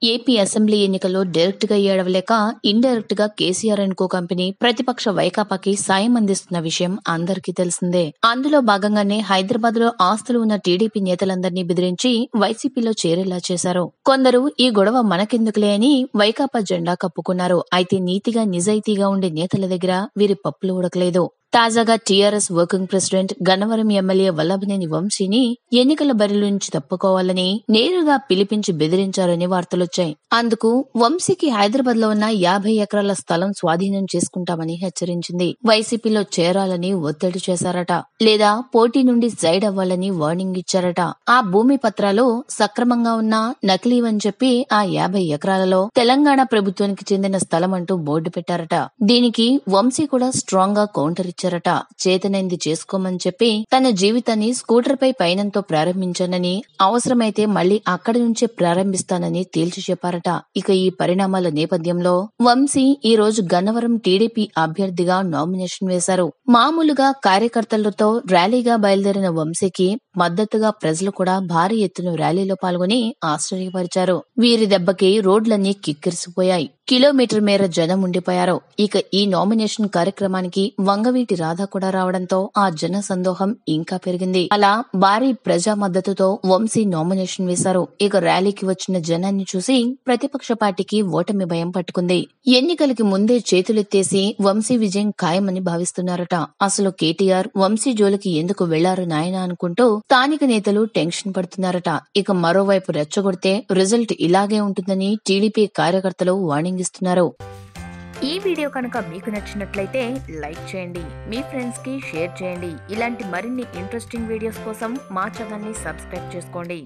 AP assembly ఎన్నికల్లో direct గా ఏడవలేక indirect గా కేసీఆర్ అండ్ కో కంపెనీ ప్రతిపక్ష వైకాపాకి సాయం అందిస్తున్న విషయం అందరికీ తెలిసిందే. అందులో భాగంగానే హైదరాబాద్ లో ఆస్తులు ఉన్న టీడీపీ నేతలందరినీ బెదిరించి వైసీపీలో చేరేలా చేశారు. కొందరు ఈ గొడవ మనకెందుకులే అని వైకాపా జెండా కప్పుకున్నారు. అయితే నీతిగా నిజాయితీగా ఉండే నేతల దగ్గర వీరి పప్పులు ఉడకలేదు. తాజాగా TRS working president Gannavaram MLA Vallabhaneni వంశీని ఎన్నికల బరిలో నుంచి తప్పుకోవాలని నేరుగా పిలిపించి బెదిరించారని వార్తలొచ్చాయి. అందుకు వంశీకి హైదరాబాద్ లో ఉన్న 50 ఎకరాల స్థలం స్వాధీనం చేసుకుంటామని హెచ్చరించింది. వైసీపీలో చేరాలని ఒత్తిడి చేశారట. లేదా పోటీ నుండి సైడ్ అవ్వాలని వార్నింగ్ ఇచ్చారట. ఆ భూమి పత్రాలు సక్రమంగా ఉన్నా నకిలీవని చెప్పి ఆ 50 ఎకరాలలో తెలంగాణ ప్రభుత్వానికి చెందిన స్థలం అంటూ బోర్డు పెట్టారట. దీనికి వంశీ కూడా స్ట్రాంగ్ గా కౌంటర్ ఇచ్చారట. చేతనైంది చేసుకోమని చెప్పి తన జీవితాన్ని స్కూటర్ పై పయనంతో ప్రారంభించానని, అవసరమైతే మళ్లీ అక్కడి నుంచే ప్రారంభిస్తానని తేల్చి చెప్పారట. ఇక ఈ పరిణామాల నేపథ్యంలో వంశీ ఈ రోజు గన్నవరం టీడీపీ అభ్యర్థిగా నామినేషన్ వేశారు. మామూలుగా కార్యకర్తలతో ర్యాలీగా బయలుదేరిన వంశీకి మద్దతుగా ప్రజలు కూడా భారీ ఎత్తున ర్యాలీలో పాల్గొని ఆశ్చర్యపరిచారు. వీరి దెబ్బకి రోడ్లన్నీ కిక్కిరిసిపోయాయి. కిలోమీటర్ మేర జనం ఉండిపోయారు. ఇక ఈ నామినేషన్ కార్యక్రమానికి వంగవీటి రాధ కూడా రావడంతో ఆ జన సందోహం ఇంకా పెరిగింది. అలా భారీ ప్రజా మద్దతుతో వంశీ నామినేషన్ వేశారు. ఇక ర్యాలీకి వచ్చిన జనాన్ని చూసి ప్రతిపక్ష పార్టీకి ఓటమి భయం పట్టుకుంది. ఎన్నికలకి ముందే చేతులెత్తేసి వంశీ విజయం ఖాయమని భావిస్తున్నారట. అసలు కేటీఆర్ వంశీ జోలికి ఎందుకు వెళ్లారు నాయనా అనుకుంటూ స్థానిక నేతలు టెన్షన్ పడుతున్నారట. ఇక మరోవైపు రెచ్చగొడితే రిజల్ట్ ఇలాగే ఉంటుందని టీడీపీ కార్యకర్తలు వార్నింగ్ ఇస్తున్నారు. ఈ వీడియో కనుక మీకు నచ్చినట్లయితే లైక్ చేయండి, మీ ఫ్రెండ్స్ కి షేర్ చేయండి. ఇలాంటి మరిన్ని ఇంట్రెస్టింగ్ వీడియోస్ కోసం మా ఛానల్ ని సబ్స్క్రైబ్ చేసుకోండి.